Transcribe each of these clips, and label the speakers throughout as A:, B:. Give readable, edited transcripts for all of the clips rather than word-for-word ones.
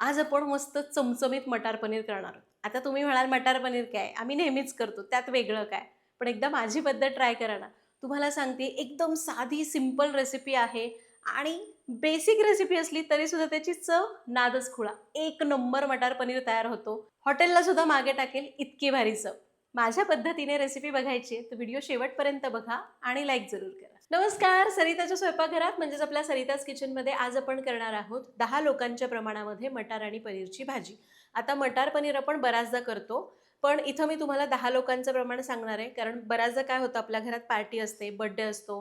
A: आज आपण मस्त चमचमीत मटार पनीर करणार आहोत. आता तुम्ही म्हणाल मटार पनीर काय? आम्ही नेहमीच करतो, त्यात वेगळं काय? पण एकदा माझी पद्धत ट्राय करा ना. तुम्हाला सांगते एकदम साधी सिंपल रेसिपी आहे आणि बेसिक रेसिपी असली तरी सुद्धा त्याची चव नादच खुळा. एक नंबर मटार पनीर तयार होतो. हॉटेलला सुद्धा मागे टाकेल इतकी भारी चव. माझ्या पद्धतीने रेसिपी बघायची आहे तर व्हिडिओ शेवटपर्यंत बघा आणि लाईक जरूर करा. नमस्कार, सरिताच्या स्वयंपाकघरात म्हणजेच आपल्या सरिताज किचनमध्ये आज आपण करणार आहोत 10 लोकांच्या प्रमाणामध्ये मटार आणि पनीरची भाजी. आता मटार पनीर आपण बऱ्याचदा करतो, पण इथं मी तुम्हाला 10 लोकांचं प्रमाण सांगणार आहे. कारण बऱ्याचदा काय होतं, आपल्या घरात पार्टी असते, बर्थडे असतो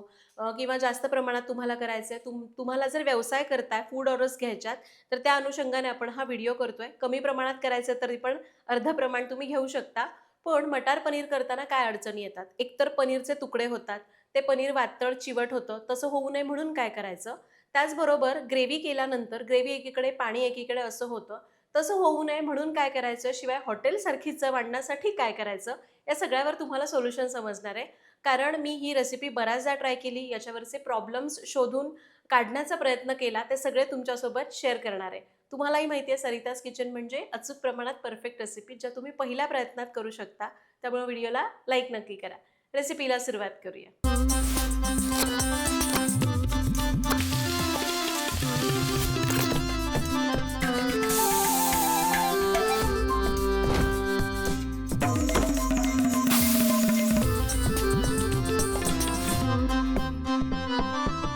A: किंवा जास्त प्रमाणात तुम्हाला करायचं आहे. तुम्हाला जर व्यवसाय करताय, फूड ऑर्डर्स घ्यायच्यात, तर त्या अनुषंगाने आपण हा व्हिडिओ करतोय. कमी प्रमाणात करायचं तरी पण अर्ध प्रमाण तुम्ही घेऊ शकता. पण मटार पनीर करताना काय अडचणी येतात? एकतर पनीरचे तुकडे होतात, ते पनीर वातळ चिवट होतं. तसं होऊ नये म्हणून काय करायचं? त्याचबरोबर ग्रेव्ही केल्यानंतर ग्रेव्ही एकीकडे पाणी एकीकडे असं होतं. तसं होऊ नये म्हणून काय करायचं? शिवाय हॉटेलसारखी चव आणण्यासाठी काय करायचं? या सगळ्यावर तुम्हाला सोल्युशन समजणार आहे. कारण मी ही रेसिपी बऱ्याचदा ट्राय केली, याच्यावरचे प्रॉब्लेम्स शोधून काढण्याचा प्रयत्न केला. ते सगळे तुमच्यासोबत शेअर करणार आहे. तुम्हालाही माहिती आहे सरिताज किचन म्हणजे अचूक प्रमाणात परफेक्ट रेसिपी ज्या तुम्ही पहिल्या प्रयत्नात करू शकता. त्यामुळे व्हिडिओला लाईक नक्की करा. रेसिपीला सुरुवात करूया.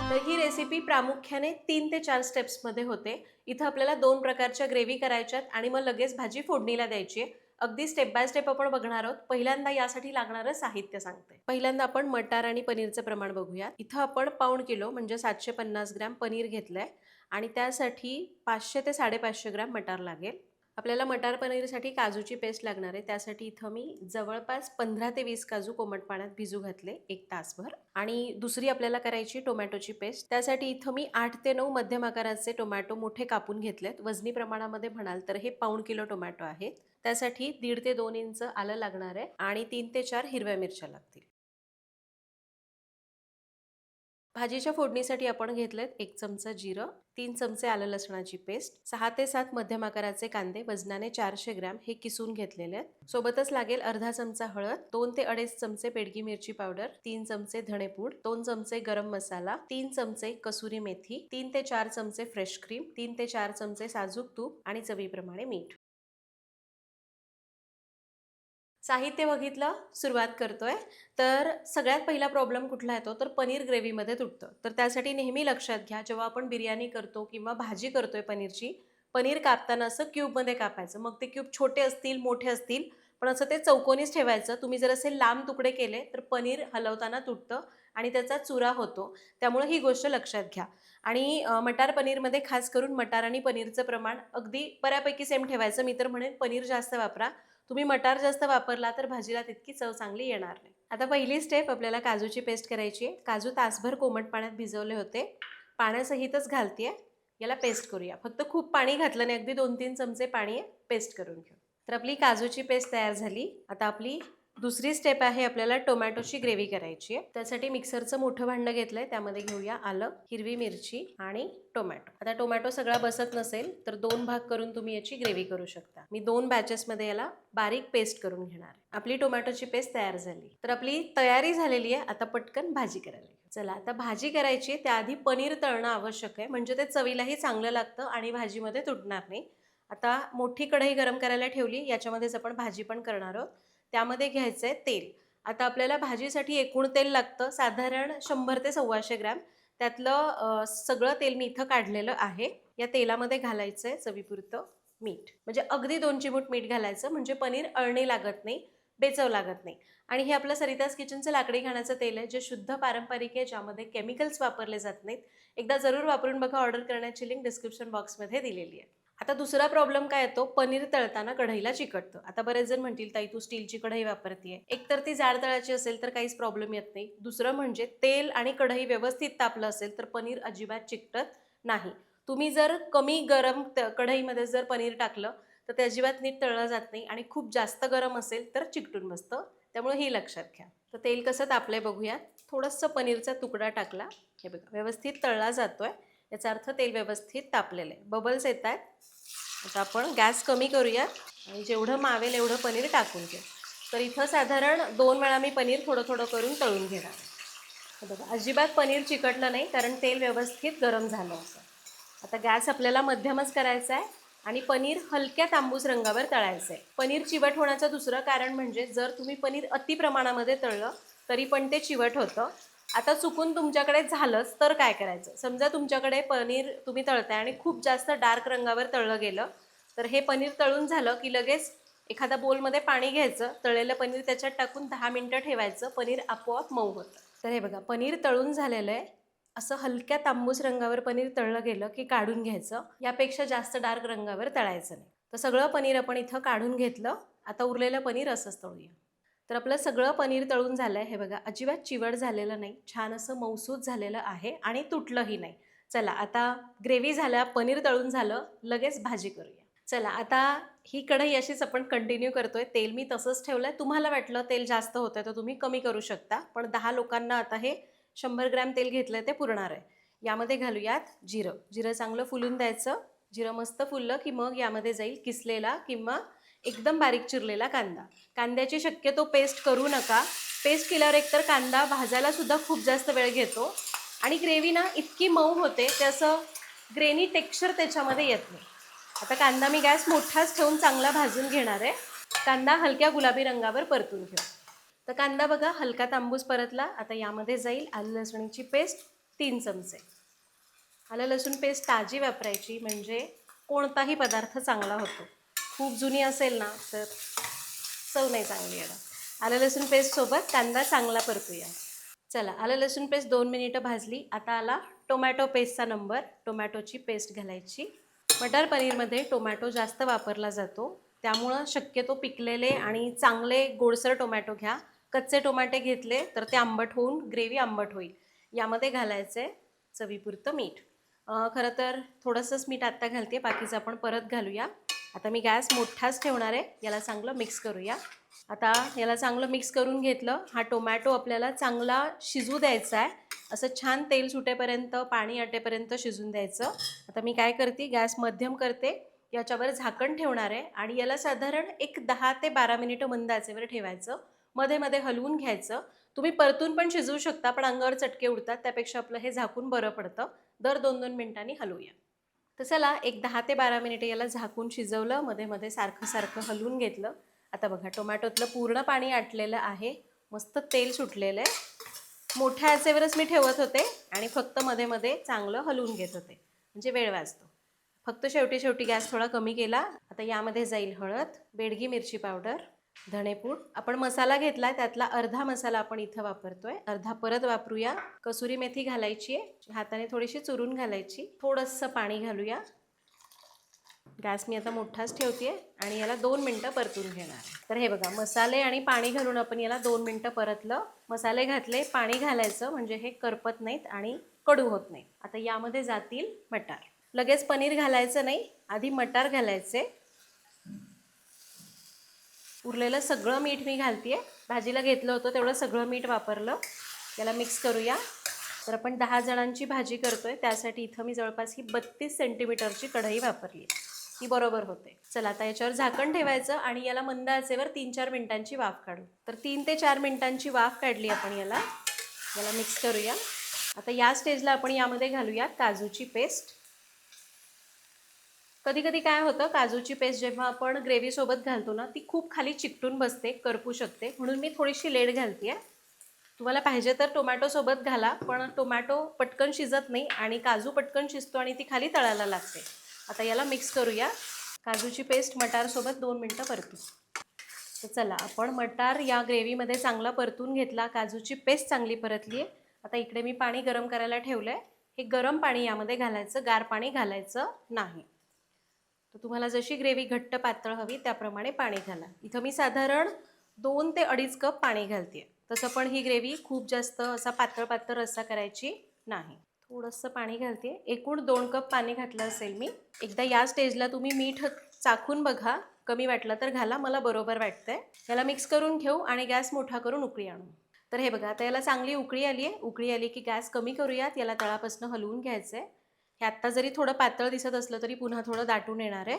A: तर ही रेसिपी प्रामुख्याने 3 ते 4 स्टेप्समध्ये होते. इथं आपल्याला 2 प्रकारच्या ग्रेव्ही करायच्यात आणि मग लगेच भाजी फोडणीला द्यायची आहे. अगदी स्टेप बाय स्टेप आपण बघणार आहोत. पहिल्यांदा यासाठी लागणारं साहित्य सांगते. पहिल्यांदा आपण मटार आणि पनीरचं प्रमाण बघूया. इथं आपण पाऊण किलो म्हणजे 750 ग्रॅम पनीर घेतलंय आणि त्यासाठी 500 ते 550 ग्रॅम मटार लागेल. आपल्याला मटार पनीरसाठी काजूची पेस्ट लागणार आहे. त्यासाठी इथं मी जवळपास 15 ते 20 काजू कोमट पाण्यात भिजू घातले 1 तासभर. आणि दुसरी आपल्याला करायची टोमॅटोची पेस्ट. त्यासाठी इथं मी 8 ते 9 मध्यम आकाराचे टोमॅटो मोठे कापून घेतलेत. वजनी प्रमाणामध्ये म्हणाल तर हे पाऊण किलो टोमॅटो आहेत. त्यासाठी 1.5 ते 2 इंच आलं लागणार आहे आणि 3 ते 4 हिरव्या मिरच्या लागतील. भाजीच्या फोडणीसाठी आपण घेतलेत 1 चमचा जिरं, 3 चमचे आलं लसणाची पेस्ट, 6 ते 7 मध्यम आकाराचे कांदे वजनाने 400 ग्रॅम हे किसून घेतलेले आहेत. सोबतच लागेल अर्धा चमचा हळद, 2 ते 2.5 चमचे बेडगी मिरची पावडर, 3 चमचे धणेपूड, 2 चमचे गरम मसाला, 3 चमचे कसुरी मेथी, 3 ते 4 चमचे फ्रेश क्रीम, 3 ते 4 चमचे साजूक तूप आणि चवीप्रमाणे मीठ. साहित्य बघितलं, सुरुवात करतोय. तर सगळ्यात पहिला प्रॉब्लेम कुठला येतो तर पनीर ग्रेव्हीमध्ये तुटतं. तर त्यासाठी नेहमी लक्षात घ्या, जेव्हा आपण बिर्याणी करतो किंवा भाजी करतोय पनीरची, पनीर कापताना असं क्यूबमध्ये कापायचं. मग ते क्यूब छोटे असतील मोठे असतील, पण असं ते चौकोनीच ठेवायचं. तुम्ही जर असे लांब तुकडे केले तर पनीर हलवताना तुटतं आणि त्याचा चुरा होतो. त्यामुळे ही गोष्ट लक्षात घ्या. आणि मटार पनीरमध्ये खास करून मटार आणि पनीरचं प्रमाण अगदी बऱ्यापैकी सेम ठेवायचं. मी तर म्हणेन पनीर जास्त वापरा. तुम्ही मटार जास्त वापरला तर भाजीला तितकी चव चांगली येणार नाही. आता पहिली स्टेप आपल्याला काजूची पेस्ट करायची आहे. काजू तासभर कोमट पाण्यात भिजवले होते. पाण्यासहितच घालतेय. याला पेस्ट करूया. फक्त खूप पाणी घातलं नाही, अगदी 2-3 चमचे पाणी पेस्ट करून घेऊ. तर आपली काजूची पेस्ट तयार झाली. आता आपली दुसरी स्टेप आहे, आपल्याला टोमॅटोची ग्रेव्ही करायची आहे. त्यासाठी मिक्सरचं मोठं भांडं घेतलंय. त्यामध्ये घेऊया आलं, हिरवी मिरची आणि टोमॅटो. आता टोमॅटो सगळा बसत नसेल तर 2 भाग करून तुम्ही याची ग्रेव्ही करू शकता. मी 2 बॅचेसमध्ये याला बारीक पेस्ट करून घेणार आहे. आपली टोमॅटोची पेस्ट तयार झाली. तर आपली तयारी झालेली आहे. आता पटकन भाजी करायला घेऊ. चला, आता भाजी करायची त्याआधी पनीर तळणं आवश्यक आहे, म्हणजे ते चवीलाही चांगलं लागतं आणि भाजीमध्ये तुटणार नाही. आता मोठी कढई गरम करायला ठेवली. याच्यामध्येच आपण भाजी पण करणार आहोत. त्यामध्ये घ्यायचं आहे तेल. आता आपल्याला भाजीसाठी एकूण तेल लागतं साधारण 100 ते 125 ग्रॅम. त्यातलं सगळं तेल मी इथं काढलेलं आहे. या तेलामध्ये घालायचं आहे चवीपुरतं मीठ. म्हणजे अगदी 2 चिमूट मीठ घालायचं, म्हणजे पनीर अळणी लागत नाही, बेचव लागत नाही. आणि हे आपलं सरिताज किचनचं लाकडी घाण्याचं तेल आहे, जे शुद्ध पारंपरिक आहे, ज्यामध्ये केमिकल्स वापरले जात नाहीत. एकदा जरूर वापरून बघा. ऑर्डर करण्याची लिंक डिस्क्रिप्शन बॉक्समध्ये दिलेली आहे. आता दुसरा प्रॉब्लेम काय येतो, पनीर तळताना कढईला चिकटतं. आता बरेच जण म्हणतील ताई तू स्टीलची कढई वापरतेय. एकतर ती जाड तळाची असेल तर काहीच प्रॉब्लेम येत नाही. दुसरं म्हणजे तेल आणि कढई व्यवस्थित तापलं असेल तर पनीर अजिबात चिकटत नाही. तुम्ही जर कमी गरम कढईमध्ये जर पनीर टाकलं तर ते अजिबात नीट तळलं जात नाही आणि खूप जास्त गरम असेल तर चिकटून बसतं. त्यामुळे ही लक्षात घ्या. तर तेल कसं तापलंय बघूया. थोडंसं पनीरचा तुकडा टाकला. हे बघा व्यवस्थित तळला जातोय, याचा अर्थ तेल व्यवस्थित तापलेलं आहे. बबल्स येत आहेत. आता आपण गॅस कमी करूया आणि जेवढं मावेल एवढं पनीर टाकून घेऊ. तर इथं साधारण 2 वेळा मी पनीर थोडं थोडं करून तळून घेणार. बघा अजिबात पनीर चिकटलं नाही कारण तेल व्यवस्थित गरम झालं होतं. आता गॅस आपल्याला मध्यमच करायचा आहे आणि पनीर हलक्या तांबूस रंगावर तळायचं आहे. पनीर चिवट होण्याचं दुसरं कारण म्हणजे जर तुम्ही पनीर अति प्रमाणामध्ये तळलं तरी पण ते चिवट होतं. आता चुकून तुमच्याकडे झालंच तर काय करायचं? समजा तुमच्याकडे पनीर तुम्ही तळताय आणि खूप जास्त डार्क रंगावर तळलं गेलं तर हे पनीर तळून झालं की लगेच एखाद्या बोलमध्ये पाणी घ्यायचं, तळलेलं पनीर त्याच्यात टाकून 10 मिनिटं ठेवायचं, पनीर आपोआप मऊ होतं. तर हे बघा पनीर तळून झालेलं आहे. असं हलक्या तांबूस रंगावर पनीर तळलं गेलं की काढून घ्यायचं. यापेक्षा जास्त डार्क रंगावर तळायचं नाही. तर सगळं पनीर आपण इथं काढून घेतलं. आता उरलेलं पनीर असंच तळूया. तर आपलं सगळं पनीर तळून झालं आहे. हे बघा अजिबात चिवट झालेलं नाही, छान असं मऊसूत झालेलं आहे आणि तुटलंही नाही. चला आता ग्रेव्ही झाल्या, पनीर तळून झालं, लगेच भाजी करूया. चला आता ही कढई अशीच आपण कंटिन्यू करतोय. तेल मी तसंच ठेवलंय. तुम्हाला वाटलं तेल जास्त होतंय तर तुम्ही कमी करू शकता, पण 10 लोकांना आता हे 100 ग्रॅम तेल घेतलंय ते पुरणार आहे. यामध्ये घालूयात जिरं. जिरं चांगलं फुलून द्यायचं. जिरं मस्त फुललं की मग यामध्ये जाईल किसलेला किंवा एकदम बारीक चिरलेला कांदा. कांद्याची शक्यतो पेस्ट करू नका. पेस्ट केल्यावर एकतर कांदा भाजायला सुद्धा खूप जास्त वेळ घेतो आणि ग्रेव्ही ना इतकी मऊ होते ते असं ग्रेनी टेक्स्चर त्याच्यामध्ये येत नाही. आता कांदा मी गॅस मोठाच ठेवून चांगला भाजून घेणार आहे. कांदा हलक्या गुलाबी रंगावर परतून घेऊ. तर कांदा बघा हलका तांबूस परतला. आता यामध्ये जाईल आलं लसूणची पेस्ट 3 चमचे. आलं लसूण पेस्ट ताजी वापरायची म्हणजे कोणताही पदार्थ चांगला होतो. खूप जुनी असेल ना तर चव नाही चांगली येणार. आलं लसूण पेस्टसोबत कांदा चांगला परतूया. चला आलं लसूण पेस्ट 2 मिनिटं भाजली. आता आला टोमॅटो पेस्टचा नंबर. टोमॅटोची पेस्ट घालायची. मटर पनीरमध्ये टोमॅटो जास्त वापरला जातो, त्यामुळं शक्यतो पिकलेले आणि चांगले गोडसर टोमॅटो घ्या. कच्चे टोमॅटे घेतले तर ते आंबट होऊन ग्रेव्ही आंबट होईल. यामध्ये घालायचं आहे चवीपुरतं मीठ. खरं तर थोडंसंच मीठ आत्ता घालते, बाकीचं आपण परत घालूया. आता मी गॅस मोठाच ठेवणार आहे. याला चांगलं मिक्स करूया. आता याला चांगलं मिक्स करून घेतलं. हा टोमॅटो आपल्याला चांगला शिजू द्यायचा आहे. असं छान तेल सुटेपर्यंत, पाणी आटेपर्यंत शिजून द्यायचं. आता मी काय करते, गॅस मध्यम करते, याच्यावर झाकण ठेवणार आहे आणि याला साधारण एक 10 ते 12 मिनिटं मंद आचेवर ठेवायचं. मध्ये मध्ये हलवून घ्यायचं. तुम्ही परतून पण शिजवू शकता, पण अंगावर चटके उडतात, त्यापेक्षा आपलं हे झाकून बरं पडतं. दर 2-2 मिनिटांनी हलवूया. तर चला एक 10 ते 12 मिनिटे याला झाकून शिजवलं, मध्ये मध्ये सारखं सारखं हलवून घेतलं. आता बघा टोमॅटोतलं पूर्ण पाणी आटलेलं आहे, मस्त तेल सुटलेलं आहे. मोठ्या आचेवरच मी ठेवत होते आणि फक्त मध्ये मध्ये चांगलं हलवून घेत होते, म्हणजे वेळ वाचतो. फक्त शेवटी शेवटी गॅस थोडा कमी केला. आता यामध्ये जाईल हळद, बेडगी मिरची पावडर, धणेपूड. आपण मसाला घेतला त्यातला अर्धा मसाला आपण इथं वापरतोय, अर्धा परत वापरूया. कसुरी मेथी घालायची आहे, हाताने थोडीशी चुरून घालायची. थोडंसं पाणी घालूया. गॅस मी आता मोठाच ठेवते आणि याला 2 मिनटं परतून घेणार. तर हे बघा मसाले आणि पाणी घालून आपण याला 2 मिनटं परतलं. मसाले घातले, पाणी घालायचं म्हणजे हे करपत नाहीत आणि कडू होत नाही. आता यामध्ये जातील मटार. लगेच पनीर घालायचं नाही, आधी मटार घालायचे. उरलेलं सगळं मीठ मी घालते. भाजीला घेतलं होतं तेवढं सगळं मीठ वापरलं. याला मिक्स करूया. तर आपण 10 जणांची भाजी करतोय, त्यासाठी इथं मी जवळपास ही 32 सेंटीमीटरची कढई वापरली. ती बरोबर होते. चला आता याच्यावर झाकण ठेवायचं आणि याला मंद आचेवर 3-4 मिनिटांची वाफ काढू. तर 3 ते 4 मिनिटांची वाफ काढली आपण. याला मिक्स करूया. आता या स्टेजला आपण यामध्ये घालूया काजूची पेस्ट. कधी कधी काय होतं, काजूची पेस्ट जेव्हा आपण ग्रेव्हीसोबत घालतो ना, ती खूप खाली चिकटून बसते, करपू शकते, म्हणून मी थोडीशी लेट घालते आहे. तुम्हाला पाहिजे तर टोमॅटोसोबत घाला, पण टोमॅटो पटकन शिजत नाही आणि काजू पटकन शिजतो आणि ती खाली तळायला लागते. आता याला मिक्स करूया. काजूची पेस्ट मटारसोबत 2 मिनटं परतू. तर चला आपण मटार या ग्रेव्हीमध्ये चांगला परतून घेतला, काजूची पेस्ट चांगली परतली आहे. आता इकडे मी पाणी गरम करायला ठेवलं आहे. हे गरम पाणी यामध्ये घालायचं, गार पाणी घालायचं नाही. तर तुम्हाला जशी ग्रेव्ही घट्ट पातळ हवी त्याप्रमाणे पाणी घाला. इथं मी साधारण 2 ते 2.5 कप पाणी घालते. तसं पण ही ग्रेव्ही खूप जास्त असा पातळ रस्सा करायची नाही. थोडंसं पाणी घालते. एकूण 2 कप पाणी घातलं असेल मी. एकदा या स्टेजला तुम्ही मीठ चाखून बघा, कमी वाटलं तर घाला, मला बरोबर वाटतंय. याला मिक्स करून घेऊ आणि गॅस मोठा करून उकळी आणू. तर हे बघा आता याला चांगली उकळी आली आहे. उकळी आली की गॅस कमी करूयात. याला तळापासून हलवून घ्यायचं आहे. हे आत्ता जरी थोडं पातळ दिसत असलं तरी पुन्हा थोडं दाटून येणार आहे.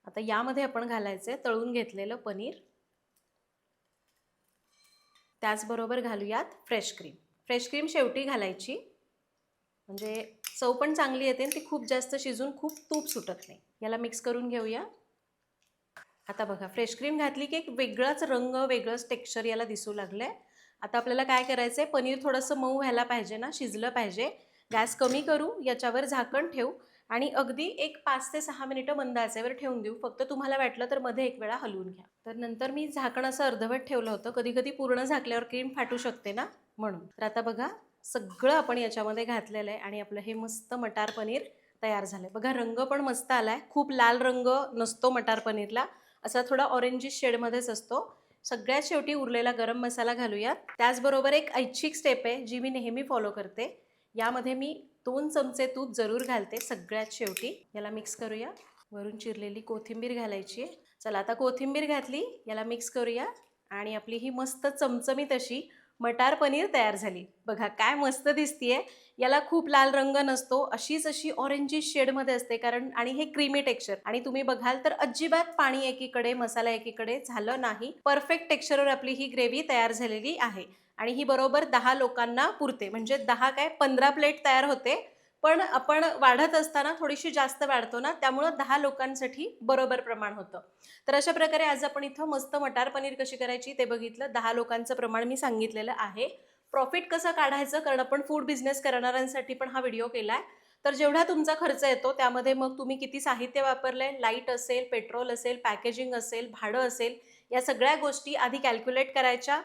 A: आता यामध्ये आपण घालायचे तळून घेतलेलं पनीर. त्याचबरोबर घालूयात फ्रेश क्रीम. फ्रेश क्रीम शेवटी घालायची, म्हणजे चव पण चांगली येते आणि ती खूप जास्त शिजून खूप तूप सुटत नाही. याला मिक्स करून घेऊया. आता बघा, फ्रेश क्रीम घातली की एक वेगळाच रंग, वेगळंच टेक्स्चर याला दिसू लागलंय. आता आपल्याला काय करायचं आहे, पनीर थोडंसं मऊ व्हायला पाहिजे ना, शिजलं पाहिजे. गॅस कमी करू, याच्यावर झाकण ठेवू आणि अगदी एक 5 ते 6 मिनिटं मंद आचेवर ठेवून देऊ. फक्त तुम्हाला वाटलं तर मध्ये एक वेळा हलवून घ्या. तर नंतर मी झाकण असं अर्धवट ठेवलं होतं, कधी कधी पूर्ण झाकल्यावर क्रीम फाटू शकते ना, म्हणून. तर आता बघा, सगळं आपण याच्यामध्ये घातलेलं आहे आणि आपलं हे मस्त मटार पनीर तयार झालंय. बघा, रंग पण मस्त आलाय. खूप लाल रंग नसतो मटार पनीरला, असा थोडा ऑरेंजिश शेडमध्येच असतो. सगळ्यात शेवटी उरलेला गरम मसाला घालूयात. त्याचबरोबर एक ऐच्छिक स्टेप आहे जी मी नेहमी फॉलो करते. यामध्ये मी 2 चमचे तूप जरूर घालते सगळ्यात शेवटी. याला मिक्स करूया. वरून चिरलेली कोथिंबीर घालायची आहे. चला, आता कोथिंबीर घातली, याला मिक्स करूया आणि आपली ही मस्त चमचमीत अशी मटार पनीर तयार झाली. बघा काय मस्त दिसतीये. याला खूप लाल रंग नसतो, अशी ऑरेंजिश शेडमध्ये असते कारण, आणि हे क्रीमी टेक्स्चर. आणि तुम्ही बघाल तर अजिबात पाणी एकीकडे, मसाला एकीकडे झालं नाही. परफेक्ट टेक्स्चरवर आपली ही ग्रेव्ही तयार झालेली आहे आणि ही बरोबर 10 लोकांना पुरते. म्हणजे 10 काय 15 प्लेट तयार होते. पण आपण वाढत असताना थोडीशी जास्त वाढतो ना, त्यामुळं 10 लोकांसाठी बरोबर प्रमाण होतं. तर अशा प्रकारे आज आपण इथं मस्त मटार पनीर कशी करायची ते बघितलं. 10 लोकांचं प्रमाण मी सांगितलेलं आहे. प्रॉफिट कसं काढायचं, कारण आपण फूड बिझनेस करणाऱ्यांसाठी पण हा व्हिडिओ केलाय. तर जेवढा तुमचा खर्च येतो त्यामध्ये मग तुम्ही किती साहित्य वापरलंय, लाईट असेल, पेट्रोल असेल, पॅकेजिंग असेल, भाडं असेल, या सगळ्या गोष्टी आधी कॅल्क्युलेट करायच्या.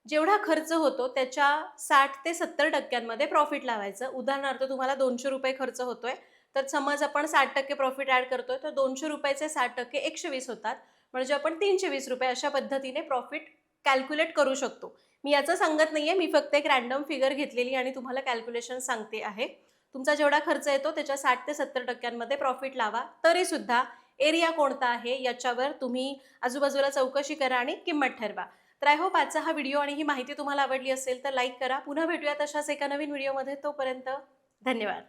A: जेवढा खर्च होतो त्याच्या 60 ते 70% प्रॉफिट लावायचं. उदाहरणार्थ तुम्हाला 200 रुपये खर्च होतोय, तर समज आपण 60% प्रॉफिट ॲड करतोय, तर 200 रुपयाचे 60% 120 होतात. म्हणजे आपण 320 रुपये अशा पद्धतीने प्रॉफिट कॅल्क्युलेट करू शकतो. मी याचं सांगत नाहीये, मी फक्त एक रॅन्डम फिगर घेतलेली आणि तुम्हाला कॅल्क्युलेशन सांगते आहे. तुमचा जेवढा खर्च येतो त्याच्या 60 ते 70% प्रॉफिट लावा. तरी सुद्धा एरिया कोणता आहे याच्यावर तुम्ही आजूबाजूला चौकशी करा आणि किंमत ठरवा. तर आय होप आजचा हा व्हिडिओ आणि ही माहिती तुम्हाला आवडली असेल तर लाईक करा. पुन्हा भेटूया तशाच एका नवीन व्हिडिओमध्ये. तोपर्यंत धन्यवाद.